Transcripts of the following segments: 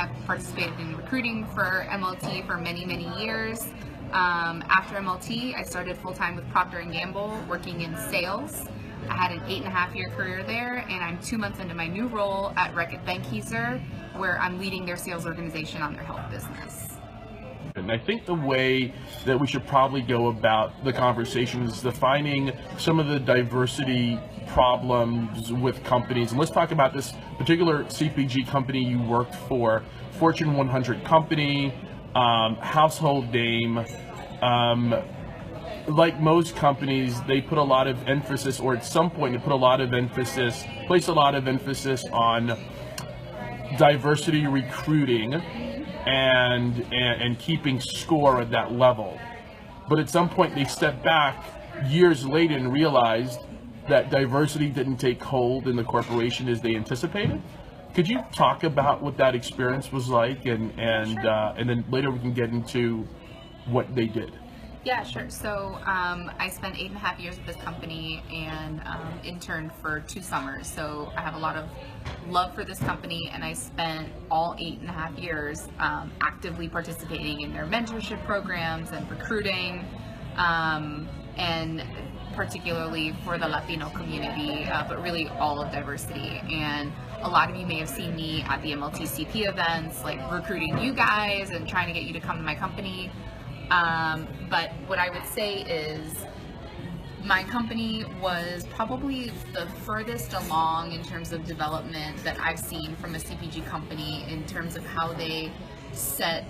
have participated in recruiting for MLT for many, many years. After MLT, I started full-time with Procter & Gamble, working in sales. I had an 8.5-year career there, and I'm 2 months into my new role at Reckitt Benckiser, where I'm leading their sales organization on their health business. And I think the way that we should probably go about the conversation is defining some of the diversity problems with companies. And let's talk about this particular CPG company you worked for, Fortune 100 company, household name. Like most companies, they put a lot of emphasis, or at some point they place a lot of emphasis on diversity recruiting and keeping score at that level. But at some point they stepped back years later and realized that diversity didn't take hold in the corporation as they anticipated. Could you talk about what that experience was like, and then later we can get into what they did? Yeah, sure. So I spent 8.5 years with this company and interned for 2 summers. So I have a lot of love for this company, and I spent all 8.5 years actively participating in their mentorship programs and recruiting, and particularly for the Latino community, but really all of diversity. And a lot of you may have seen me at the MLTCP events, like recruiting you guys and trying to get you to come to my company. But what I would say is my company was probably the furthest along in terms of development that I've seen from a CPG company in terms of how they set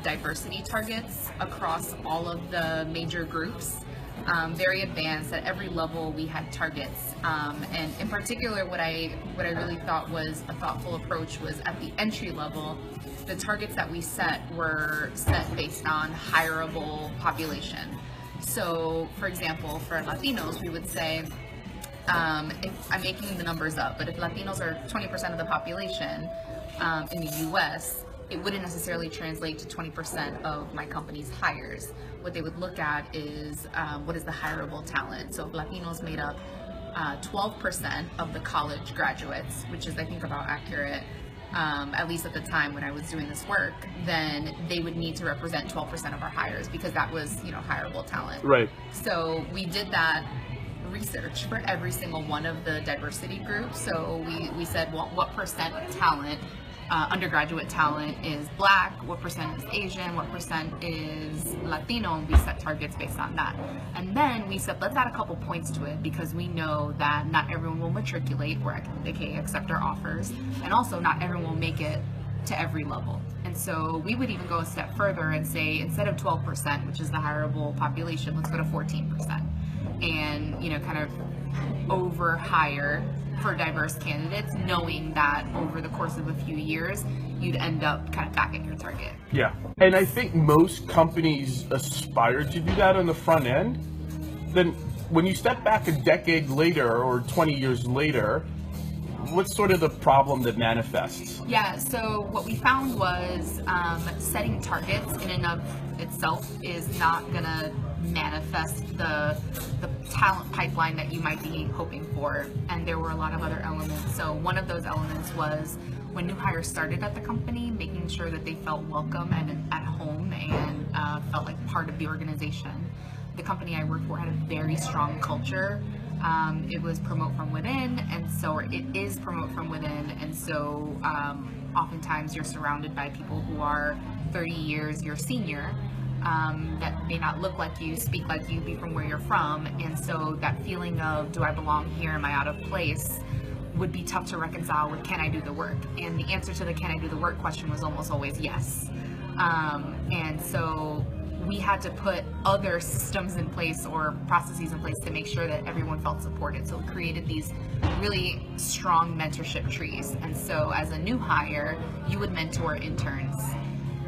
diversity targets across all of the major groups. Very advanced. At every level we had targets, and in particular what I really thought was a thoughtful approach was at the entry level, the targets that we set were set based on hireable population. So for example, for Latinos we would say, if I'm making the numbers up, but if Latinos are 20% of the population in the US, it wouldn't necessarily translate to 20% of my company's hires. What they would look at is what is the hireable talent. So if Latinos made up 12% of the college graduates, which is I think about accurate, at least at the time when I was doing this work, then they would need to represent 12% of our hires, because that was, hireable talent. Right. So we did that research for every single one of the diversity groups. So we said, well, what percent of talent, undergraduate talent, is Black, what percent is Asian, what percent is Latino, and we set targets based on that. And then we said, let's add a couple points to it, because we know that not everyone will matriculate, or aka accept our offers, and also not everyone will make it to every level. And so we would even go a step further and say, instead of 12%, which is the hireable population, let's go to 14%, and kind of over hire for diverse candidates, knowing that over the course of a few years you'd end up kind of back at your target. Yeah, and I think most companies aspire to do that on the front end. Then when you step back a decade later or 20 years later, what's sort of the problem that manifests? Yeah, so what we found was setting targets in and of itself is not gonna manifest the talent pipeline that you might be hoping for, and there were a lot of other elements. So one of those elements was when new hires started at the company, making sure that they felt welcome and at home and felt like part of the organization. The company I worked for had a very strong culture. It was promote from within, and so it is promote from within, and so oftentimes you're surrounded by people who are 30 years your senior, that may not look like you, speak like you, be from where you're from, and so that feeling of, do I belong here, am I out of place, would be tough to reconcile with, can I do the work? And the answer to the can I do the work question was almost always yes. And so we had to put other systems in place or processes in place to make sure that everyone felt supported. So we created these really strong mentorship trees. And so as a new hire, you would mentor interns.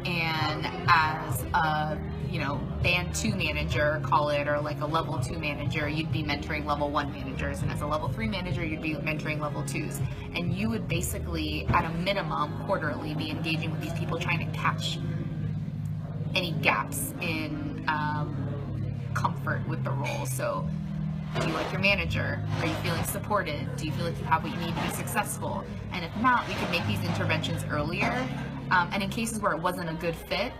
And as a, band 2 manager, call it, or like a level 2 manager, you'd be mentoring level 1 managers. And as a level 3 manager, you'd be mentoring level 2s. And you would basically, at a minimum, quarterly, be engaging with these people, trying to catch any gaps in comfort with the role. So, do you like your manager? Are you feeling supported? Do you feel like you have what you need to be successful? And if not, we can make these interventions earlier and in cases where it wasn't a good fit,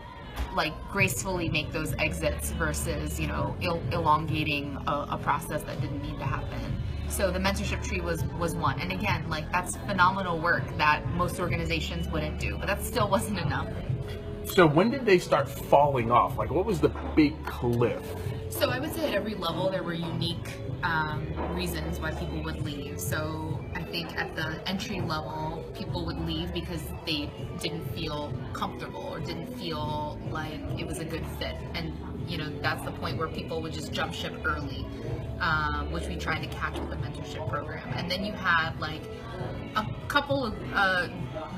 like gracefully make those exits versus, you know, elongating a process that didn't need to happen. So the mentorship tree was one. And again, like that's phenomenal work that most organizations wouldn't do, but that still wasn't enough. So when did they start falling off? Like what was the big cliff? So I would say at every level there were unique reasons why people would leave. So I think at the entry level, people would leave because they didn't feel comfortable or didn't feel like it was a good fit. And you know, that's the point where people would just jump ship early, which we tried to catch with the mentorship program. And then you had like a couple of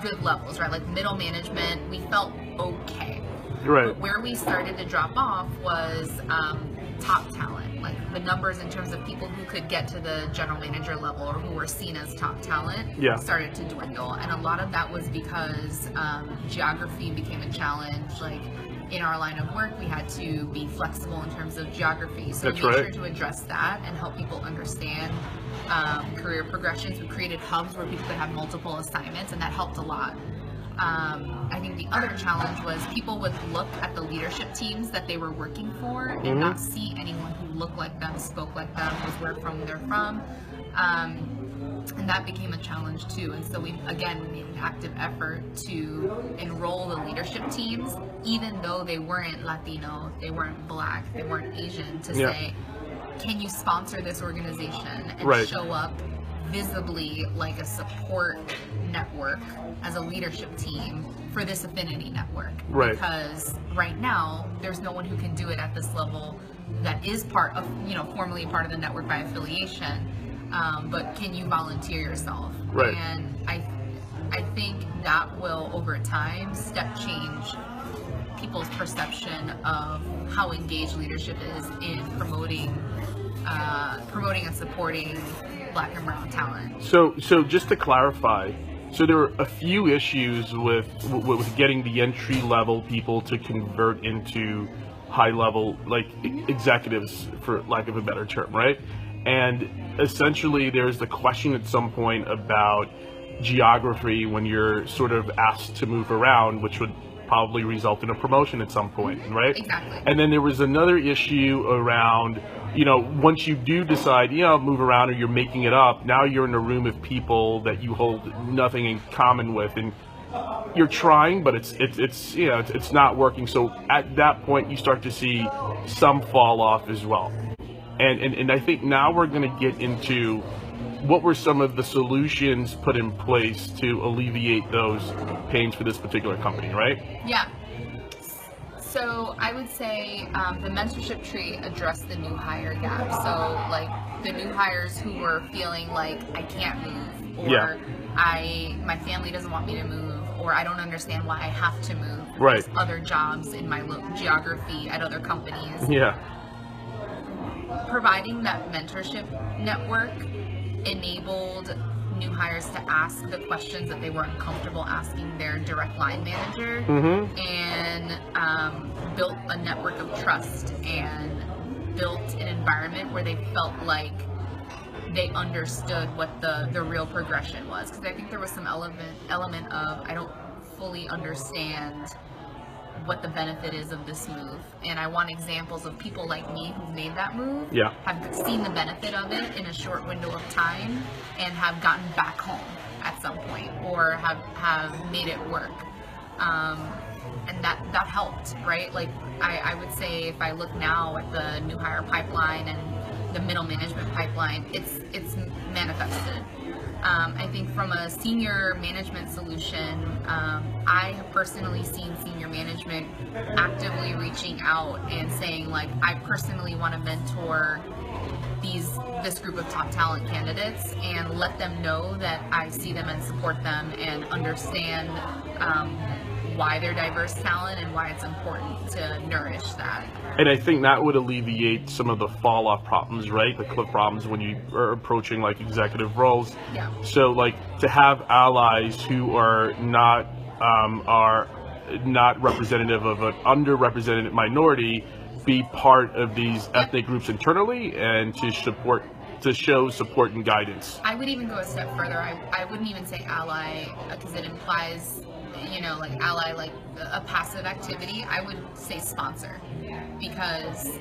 good levels, right? Like middle management, we felt okay. Right. But where we started to drop off was top talent. Like the numbers in terms of people who could get to the general manager level or who were seen as top talent started to dwindle. And a lot of that was because geography became a challenge. Like in our line of work, we had to be flexible in terms of geography. So we made sure to address that and help people understand career progressions. We created hubs where people could have multiple assignments, and that helped a lot. I think the other challenge was people would look at the leadership teams that they were working for and not see anyone who looked like them, spoke like them, was where they're from. And that became a challenge too. And so we made an active effort to enroll the leadership teams, even though they weren't Latino, they weren't Black, they weren't Asian, to say, can you sponsor this organization and show up visibly like a support network as a leadership team for this affinity network? Because right now there's no one who can do it at this level that is part of, you know, formally part of the network by affiliation, but can you volunteer yourself? And I think that will over time step change people's perception of how engaged leadership is in promoting and supporting Black and brown talent. So just to clarify, so there were a few issues with getting the entry level people to convert into high level, like executives, for lack of a better term, right? And essentially there's the question at some point about geography when you're sort of asked to move around, which would probably result in a promotion at some point, right? Exactly. And then there was another issue around, you know, once you do decide, you know, move around or you're making it up, now you're in a room of people that you hold nothing in common with, and you're trying, but it's you know, it's not working. So at that point, you start to see some fall off as well. And I think now we're going to get into what were some of the solutions put in place to alleviate those pains for this particular company, right? Yeah. So I would say the mentorship tree addressed the new hire gap. So like the new hires who were feeling like I can't move, or my family doesn't want me to move, or I don't understand why I have to move. There's other jobs in my geography at other companies. Providing that mentorship network enabled new hires to ask the questions that they weren't comfortable asking their direct line manager, and built a network of trust and built an environment where they felt like they understood what the real progression was. Because I think there was some element of I don't fully understand what the benefit is of this move, and I want examples of people like me who've made that move, have seen the benefit of it in a short window of time, and have gotten back home at some point, or have made it work, and that helped, right? Like I would say, if I look now at the new hire pipeline and the middle management pipeline, it's manifested. I think from a senior management solution, I have personally seen senior management actively reaching out and saying, like, I personally want to mentor this group of top talent candidates and let them know that I see them and support them and understand why they're diverse talent and why it's important to nourish that. And I think that would alleviate some of the fall off problems, right? The cliff problems when you are approaching like executive roles. So like to have allies who are not representative of an underrepresented minority be part of these ethnic groups internally, and to support to show support and guidance? I would even go a step further. I wouldn't even say ally because it implies, like ally, like a passive activity. I would say sponsor, because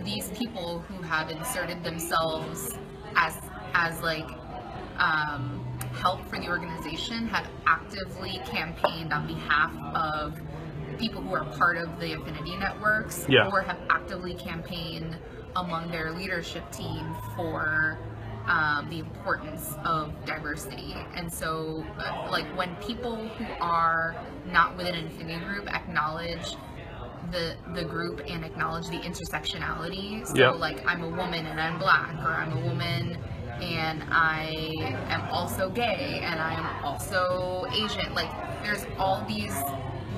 these people who have inserted themselves as like help for the organization have actively campaigned on behalf of people who are part of the affinity networks, or have actively campaigned among their leadership team for the importance of diversity. And so like when people who are not within an affinity group acknowledge the group and acknowledge the intersectionality, so like I'm a woman and I'm Black, or I'm a woman and I am also gay and I am also Asian, like there's all these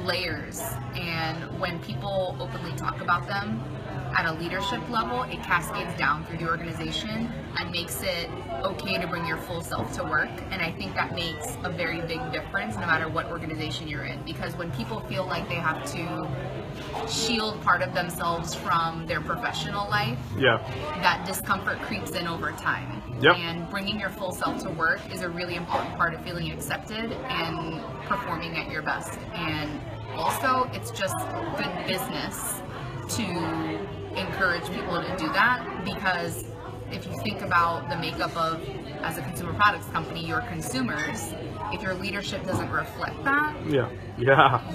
layers, and when people openly talk about them at a leadership level, it cascades down through the organization and makes it okay to bring your full self to work. And I think that makes a very big difference no matter what organization you're in, because when people feel like they have to shield part of themselves from their professional life, that discomfort creeps in over time. And bringing your full self to work is a really important part of feeling accepted and performing at your best. And also, it's just good business to encourage people to do that, because if you think about the makeup of, as a consumer products company, your consumers, if your leadership doesn't reflect that,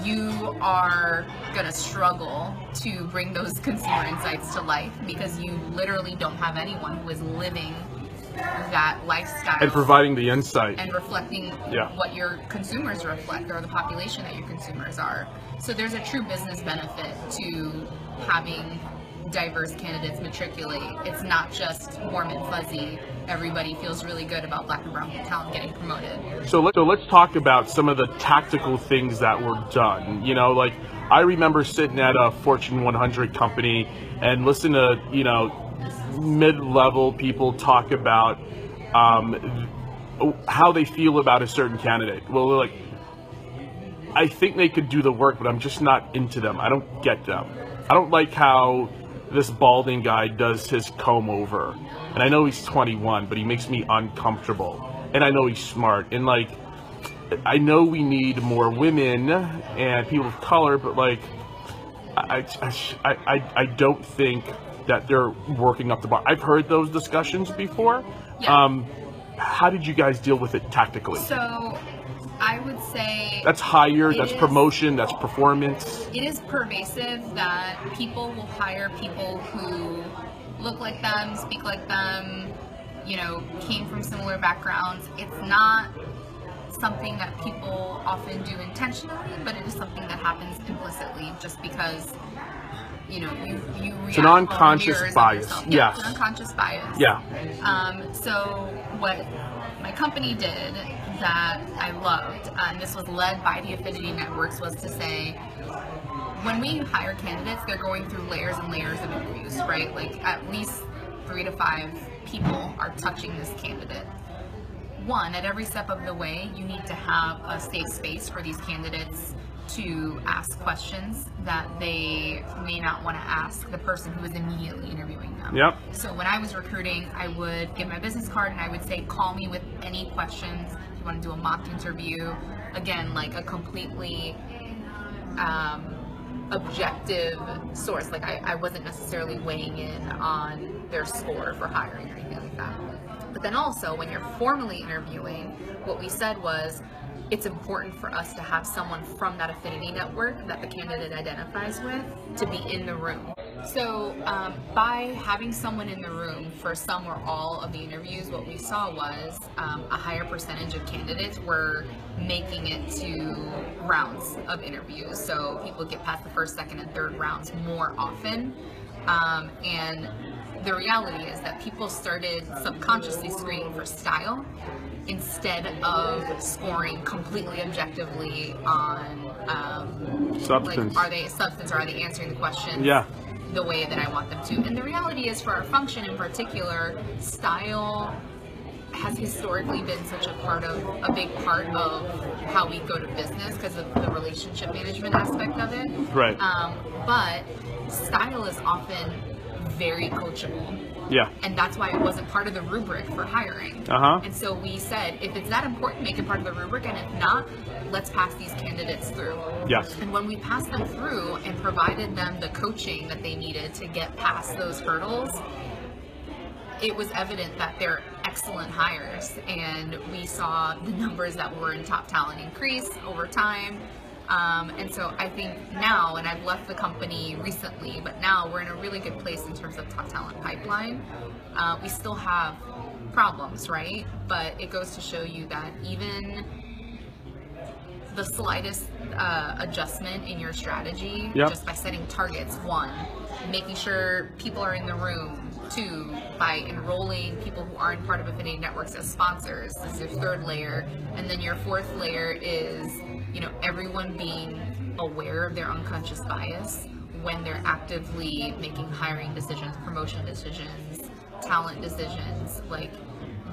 you are gonna struggle to bring those consumer insights to life, because you literally don't have anyone who is living that lifestyle and providing the insight and reflecting what your consumers reflect, or the population that your consumers are. So there's a true business benefit to having diverse candidates matriculate. It's not just warm and fuzzy. Everybody feels really good about Black and brown talent getting promoted. So let's talk about some of the tactical things that were done. Like I remember sitting at a Fortune 100 company and listen to, mid-level people talk about how they feel about a certain candidate. Well, they're like, I think they could do the work, but I'm just not into them. I don't get them. I don't like how this balding guy does his comb over. And I know he's 21, but he makes me uncomfortable. And I know he's smart. And like, I know we need more women and people of color, but like, I don't think that they're working up the bar. I've heard those discussions before. How did you guys deal with it tactically? So I would say that's hire, that's promotion, that's performance. It is pervasive that people will hire people who look like them, speak like them, came from similar backgrounds. It's not something that people often do intentionally, but it is something that happens implicitly just because you it's an unconscious bias. It's an unconscious bias. So what my company did that I loved, and this was led by the affinity networks, was to say, when we hire candidates, they're going through layers and layers of interviews, right? Like at least 3 to 5 people are touching this candidate. One, at every step of the way, you need to have a safe space for these candidates to ask questions that they may not want to ask the person who is immediately interviewing them. So when I was recruiting, I would give my business card and I would say, call me with any questions. If you want to do a mock interview, again, like a completely objective source. Like I wasn't necessarily weighing in on their score for hiring or anything like that. But then also, when you're formally interviewing, what we said was, it's important for us to have someone from that affinity network that the candidate identifies with to be in the room. So by having someone in the room for some or all of the interviews, what we saw was a higher percentage of candidates were making it to rounds of interviews. So people get past the first, second, and third rounds more often. And the reality is that people started subconsciously screening for style instead of scoring completely objectively on substance. Like, are they substance, or are they answering the question the way that I want them to? And the reality is, for our function in particular, style has historically been such a big part of how we go to business because of the relationship management aspect of it. Right. But style is often very coachable. Yeah. And that's why it wasn't part of the rubric for hiring. And so we said, if it's that important, make it part of the rubric, and if not, let's pass these candidates through. Yes. And when we passed them through and provided them the coaching that they needed to get past those hurdles, it was evident that they're excellent hires, and we saw the numbers that were in top talent increase over time. And so I think now, and I've left the company recently, but now we're in a really good place in terms of top talent pipeline. We still have problems, right? But it goes to show you that even the slightest adjustment in your strategy, just by setting targets, 1, making sure people are in the room, 2, by enrolling people who aren't part of affinity networks as sponsors. This is your 3rd layer. And then your 4th layer is, everyone being aware of their unconscious bias when they're actively making hiring decisions, promotion decisions, talent decisions. Like,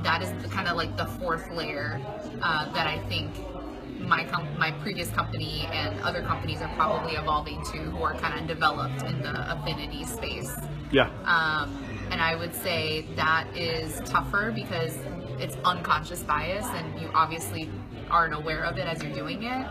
that is kind of like the 4th layer that I think my previous company and other companies are probably evolving to, who are kind of developed in the affinity space. Yeah. And I would say that is tougher because it's unconscious bias, and you obviously aren't aware of it as you're doing it.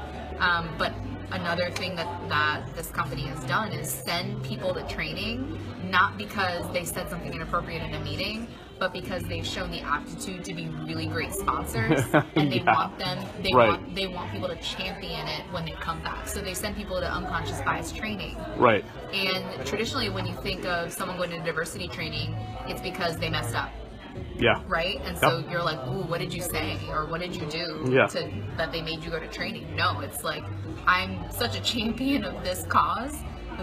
But another thing that this company has done is send people to training, not because they said something inappropriate in a meeting, but because they've shown the aptitude to be really great sponsors, and they want them, they want people to champion it when they come back. So they send people to unconscious bias training. Right. And traditionally, when you think of someone going to diversity training, it's because they messed up. Yeah. Right? And so you're like, ooh, what did you say? Or what did you do that they made you go to training? No, it's like, I'm such a champion of this cause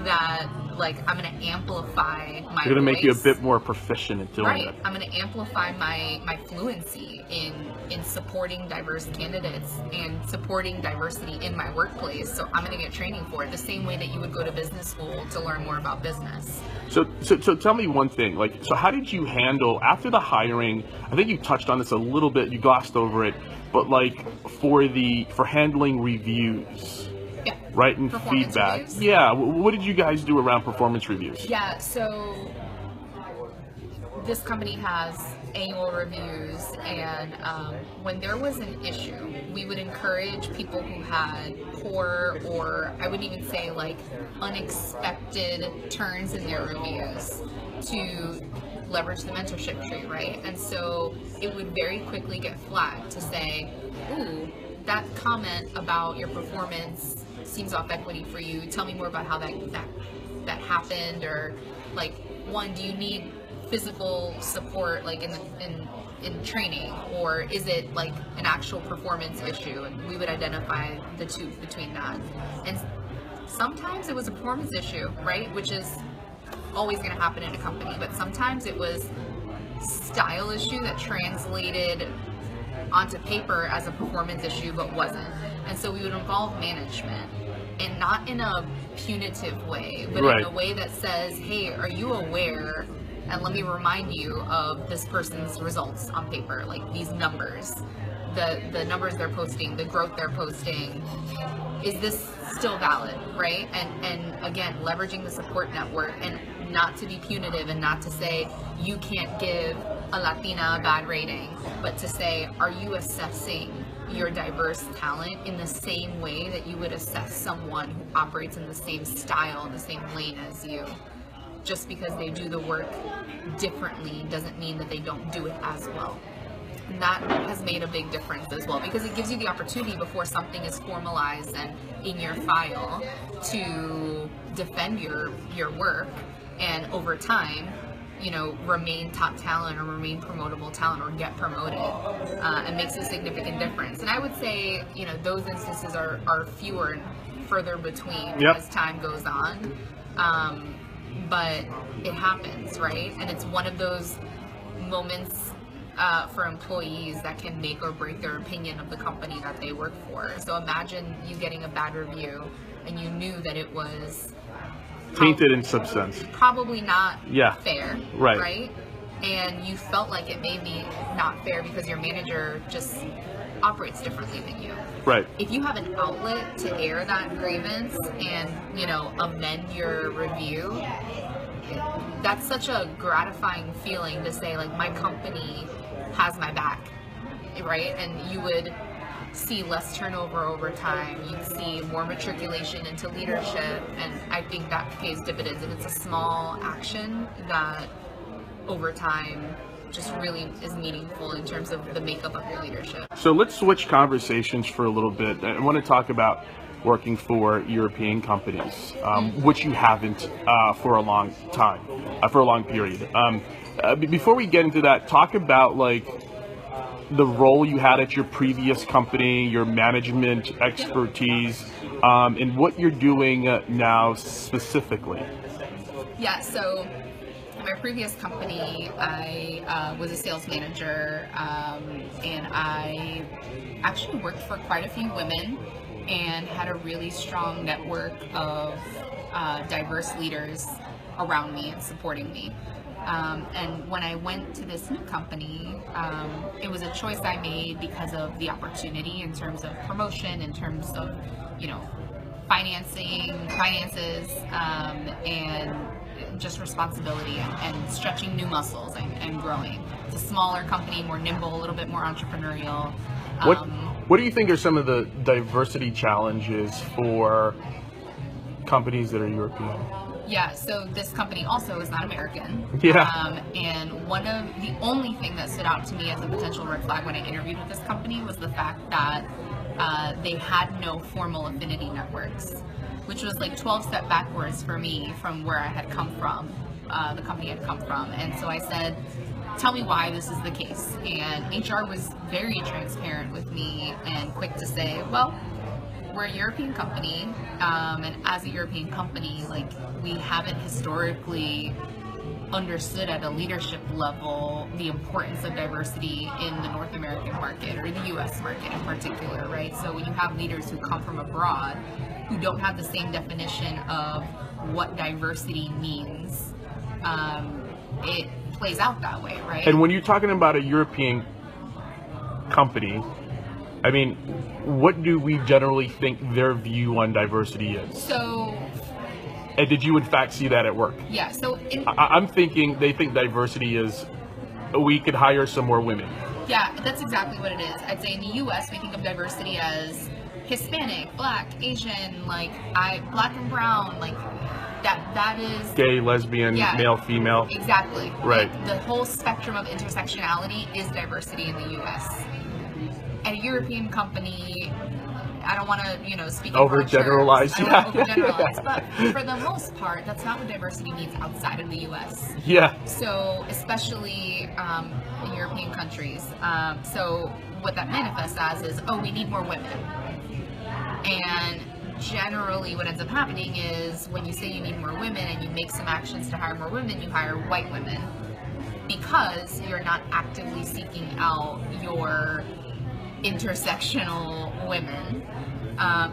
that, like, I'm going to amplify my You're going to make you a voice. bit more proficient at doing it. I'm going to amplify my fluency in supporting diverse candidates and supporting diversity in my workplace. So I'm going to get training for it the same way that you would go to business school to learn more about business. So tell me one thing, like, so how did you handle after the hiring? I think you touched on this a little bit, you glossed over it, but like for handling reviews. Yeah. Right, and feedback. Reviews? Yeah, what did you guys do around performance reviews? Yeah, so this company has annual reviews, and when there was an issue, we would encourage people who had poor, or I would even say like unexpected turns in their reviews, to leverage the mentorship tree, right? And so it would very quickly get flagged to say, ooh, that comment about your performance seems off equity for you. Tell me more about how that happened, or like, 1, do you need physical support like in training, or is it like an actual performance issue? And we would identify the two between that. And sometimes it was a performance issue, right, which is always going to happen in a company, but sometimes it was style issue that translated onto paper as a performance issue but wasn't. And so we would involve management, and not in a punitive way, but in a way that says, hey, are you aware, and let me remind you of this person's results on paper, like these numbers, the numbers they're posting, the growth they're posting, is this still valid, right? And again, leveraging the support network, and not to be punitive, and not to say you can't give a Latina a bad rating, but to say, are you assessing your diverse talent in the same way that you would assess someone who operates in the same style, in the same lane as you? Just because they do the work differently doesn't mean that they don't do it as well. And that has made a big difference as well, because it gives you the opportunity before something is formalized and in your file to defend your work, and over time, remain top talent or remain promotable talent or get promoted, and makes a significant difference. And I would say, those instances are fewer and further between as time goes on. But it happens, right? And it's one of those moments for employees that can make or break their opinion of the company that they work for. So imagine you getting a bad review and you knew that it was tainted in some sense, probably not fair, right? And you felt like it may be not fair because your manager just operates differently than you. Right. If you have an outlet to air that grievance and, amend your review, that's such a gratifying feeling to say, like, my company has my back, right? And you would see less turnover over time. You'd see more matriculation into leadership, and I think that pays dividends. And it's a small action that over time just really is meaningful in terms of the makeup of your leadership. So let's switch conversations for a little bit. I want to talk about working for European companies, which you haven't for a long time, for a long period. Before we get into that, talk about like the role you had at your previous company, your management expertise, and what you're doing now specifically. Yeah, so my previous company, I was a sales manager, and I actually worked for quite a few women and had a really strong network of diverse leaders around me and supporting me. And when I went to this new company, it was a choice I made because of the opportunity in terms of promotion, in terms of, finances, and just responsibility and stretching new muscles and growing. It's a smaller company, more nimble, a little bit more entrepreneurial. What do you think are some of the diversity challenges for companies that are European? Yeah, so this company also is not American. Yeah. And the only thing that stood out to me as a potential red flag when I interviewed with this company was the fact that they had no formal affinity networks, which was like 12 steps backwards for me from where I had come from, the company had come from. And so I said, tell me why this is the case. And HR was very transparent with me and quick to say, well, we're a European company, and as a European company, like, we haven't historically understood at a leadership level the importance of diversity in the North American market or the US market in particular, right? So when you have leaders who come from abroad who don't have the same definition of what diversity means, it plays out that way, right? And when you're talking about a European company, I mean, what do we generally think their view on diversity is? So, and did you in fact see that at work? Yeah, so I'm thinking they think diversity is we could hire some more women. Yeah, that's exactly what it is. I'd say in the US we think of diversity as Hispanic, Black, Asian, like Black and brown, like that is gay, lesbian, male, female. Exactly. Right. Like, the whole spectrum of intersectionality is diversity in the US. At a European company, I don't want to, speak overgeneralize. I don't want to overgeneralize, but for the most part, that's not what diversity means outside of the U.S. Yeah. So, especially in European countries. So, what that manifests as is, we need more women. And generally, what ends up happening is when you say you need more women and you make some actions to hire more women, you hire white women because you're not actively seeking out your intersectional women,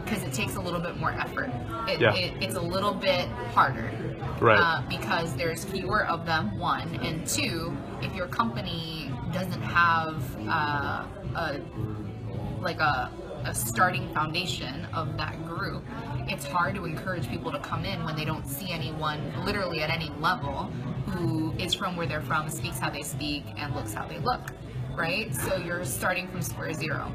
because it takes a little bit more effort. It's a little bit harder, right? Because there's fewer of them, one, and two, if your company doesn't have a starting foundation of that group, it's hard to encourage people to come in when they don't see anyone literally at any level who is from where they're from, speaks how they speak, and looks how they look. Right? So you're starting from square zero.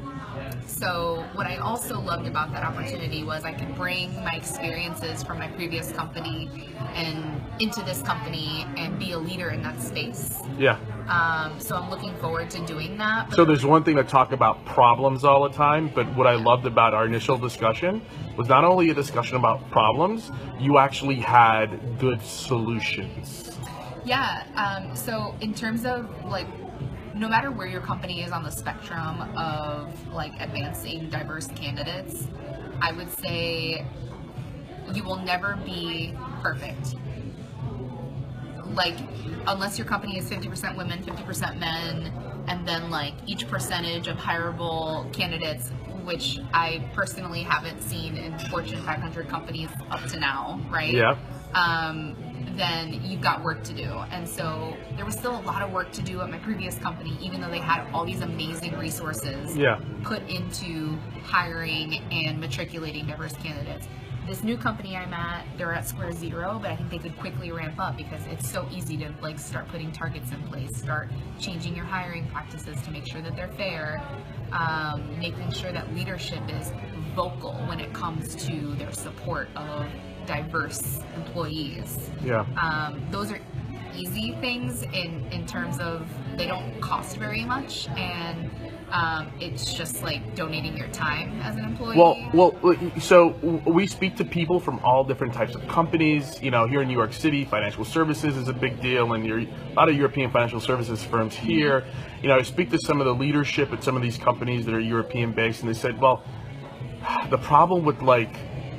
So what I also loved about that opportunity was I could bring my experiences from my previous company and into this company and be a leader in that space. Yeah. So I'm looking forward to doing that. So there's one thing to talk about problems all the time, but what I loved about our initial discussion was not only a discussion about problems, you actually had good solutions. Yeah. So in terms of like, no matter where your company is on the spectrum of like advancing diverse candidates, I would say you will never be perfect. Like, unless your company is 50% women, 50% men, and then like each percentage of hireable candidates, which I personally haven't seen in Fortune 500 companies up to now, right? Yeah. Then you've got work to do. And so there was still a lot of work to do at my previous company, even though they had all these amazing resources put into hiring and matriculating diverse candidates. this new company I'm at, they're at square zero, but I think they could quickly ramp up because it's so easy to like start putting targets in place, start changing your hiring practices to make sure that they're fair, making sure that leadership is vocal when it comes to their support of diverse employees. Yeah. Those are easy things in terms of they don't cost very much, and it's just like donating your time as an employee. Well, so we speak to people from all different types of companies. You know, here in New York City, financial services is a big deal, and a lot of European financial services firms here. You know, I speak to some of the leadership at some of these companies that are European based, and they said, well, the problem with like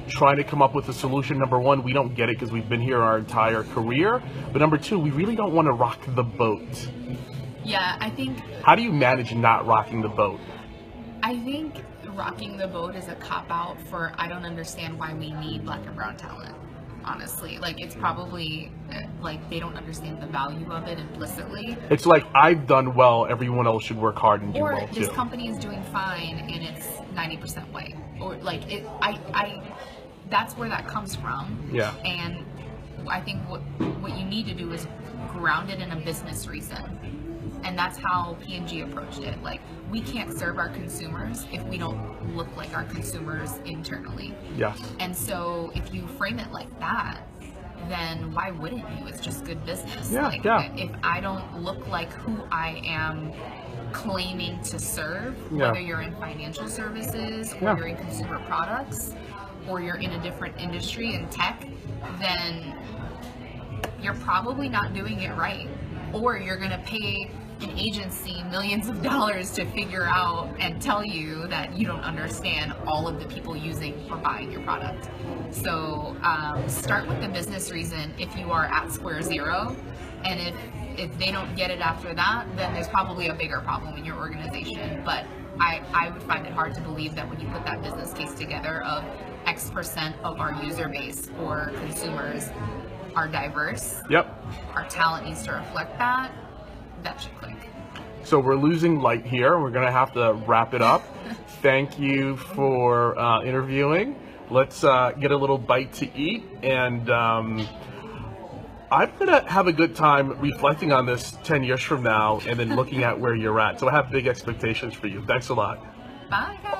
trying to come up with a solution, number one, we don't get it because we've been here our entire career, but number two, we really don't want to rock the boat. Yeah, I think. How do you manage not rocking the boat? I think rocking the boat is a cop-out for I don't understand why we need black and brown talent, honestly. Like, it's probably, like, they don't understand the value of it implicitly. It's like, I've done well, everyone else should work hard and do well, too. Or this company is doing fine and it's 90% white. Or, like, that's where that comes from. Yeah. And I think what you need to do is ground it in a business reason. And that's how P&G approached it. Like, we can't serve our consumers if we don't look like our consumers internally. Yes. And so if you frame it like that, then why wouldn't you? It's just good business. Yeah, like, yeah. If I don't look like who I am claiming to serve, Yeah. whether you're in financial services or Yeah. you're in consumer products or you're in a different industry in tech, then you're probably not doing it right. Or you're going to pay an agency millions of dollars to figure out and tell you that you don't understand all of the people using or buying your product. So start with the business reason if you are at square zero, and if they don't get it after that, then there's probably a bigger problem in your organization. But I would find it hard to believe that when you put that business case together of X% of our user base or consumers are diverse, Yep. our talent needs to reflect that, that should click. So we're losing light here. We're going to have to wrap it up. Thank you for interviewing. Let's get a little bite to eat. And I'm going to have a good time reflecting on this 10 years from now and then looking at where you're at. So I have big expectations for you. Thanks a lot. Bye, guys.